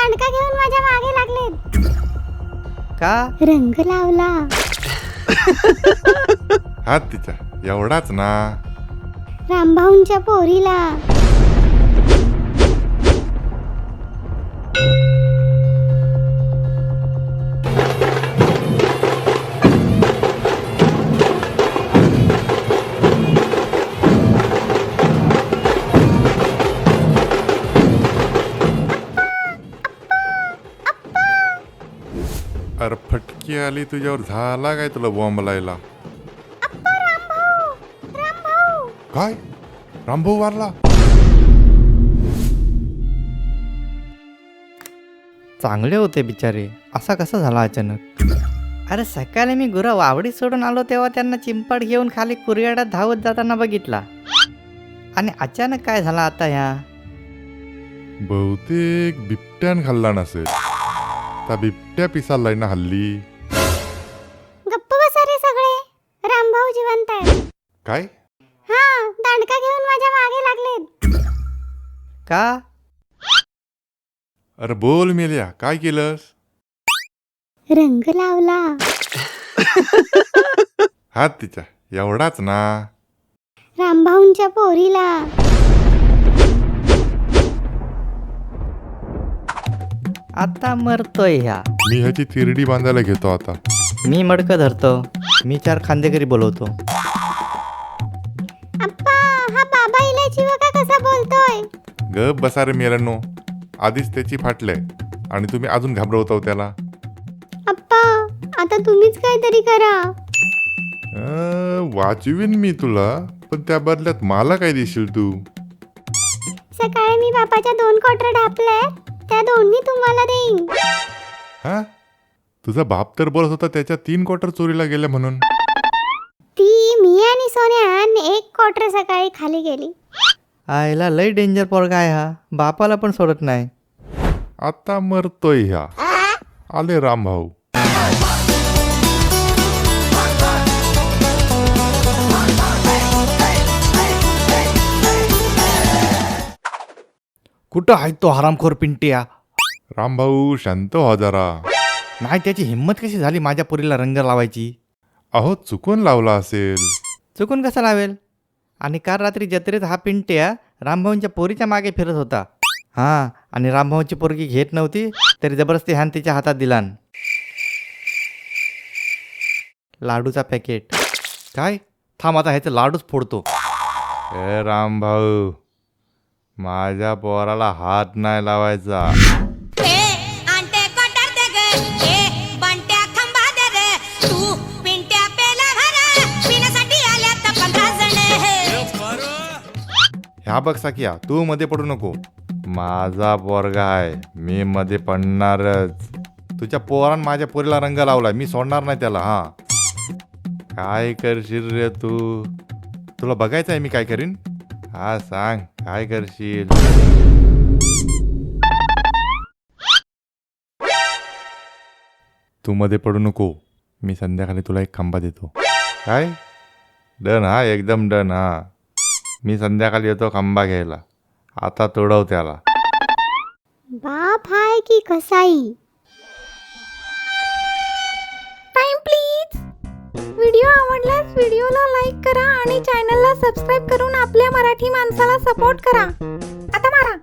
दांडका घेऊन माझ्या मागे लागलेत. का? रंग लावला. हात तिच्या एवढाच ना. रामभाऊंच्या पोरीला. अरे फटकी आली तुझ्यावर, झाला काय तुला बॉम्ब लायला? काय रामभाऊ वारला? चांगले होते बिचारे, असा कसा झाला अचानक? अरे सकाळी मी गुरं वावडी सोडून आलो तेव्हा त्यांना चिंपाड घेऊन खाली कुरघाडात धावत जाताना बघितला. आणि अचानक काय झाला आता ह्या? बहुतेक बिबट्यान खाल्ला नसेल. त्या बिबट्या पिसालाय ना हल्ली. गप्प बसा रे सगळे. रामभाऊ जिवंत आहेत. काय? हा, दांडका घेऊन माझ्या मागे लागलेत. का? अरे बोल मेल्या, काय केलंस? रंग लावला. हात तिच्या एवढाच ना. रामभाऊंच्या पोरीला. आता मरतोय ह्या. मी ह्याची तिरडी बांधायला घेतो आता. मी मडकं धरतो. मी 4 खांदेकरी बोलवतो. अप्पा, हा बाबा इलायची बघा कसा बोलतोय. गप बसा रे मेल्यानो. आधीच त्याची फाटलंय आणि तुम्ही अजून घाबरवता त्याला. अप्पा, आता तुम्हीच काहीतरी करा. वाचवीन मी तुला, पण त्या बदल्यात मला काय देशील तू? सकाळी मी बापाच्या 2 क्वार्टर ढापले, त्या दोन्ही तुम्हाला देईन. हा, तुझा बाप तर बोलत होता त्याच्या 3 क्वार्टर चोरीला गेल्या म्हणून. ती मी आणि सोन्यान 1 क्वार्टर सकाळी खाली गेली. आईला लय डेंजर पोरगा आहे हा. बापाला पण सोडत नाही. आता मरतोय ह्या. आले रामभाऊ. कुठं आहे तो हरामखोर पिंट्या? रामभाऊ शांत हो जरा. नाही, त्याची हिंमत कशी झाली माझ्या पोरीला रंग लावायची? अहो चुकून लावला असेल. चुकून कसा लावेल? आणि काल रात्री जत्रेत हा पिंट्या रामभाऊंच्या पोरीच्या मागे फिरत होता. हां, आणि रामभाऊंची पोरगी घेत नव्हती तरी जबरदस्ती ह्यान तिच्या हातात दिलान लाडूचा पॅकेट. काय? थांब, आता ह्याचं लाडूच फोडतो. ए रामभाऊ, माझ्या पोराला हात नाही लावायचा. ह्या बघ साकिया, तू मध्ये पडू नको. माझा पोरगा आहे, मी मध्ये पडणारच. तुझ्या पोरान माझ्या पोरीला रंग लावलाय, मी सोडणार नाही त्याला. हा, काय करशील रे तू? तुला बघायचं आहे मी काय करीन? हा सांग, काय करशील? तू मध्ये पडू नको. मी संध्याकाळी तुला एक खांबा देतो. काय? डन? हा, एकदम डन. हा, मी संध्याकाळी येतो खांबा घ्यायला. आता तोडव त्याला. बाप हाय की कसाई? Time please. व्हिडिओ आवडल्यास व्हिडिओला लाईक करा आणि चॅनलला सबस्क्राईब करून आपल्या मराठी माणसाला सपोर्ट करा. आता मारा.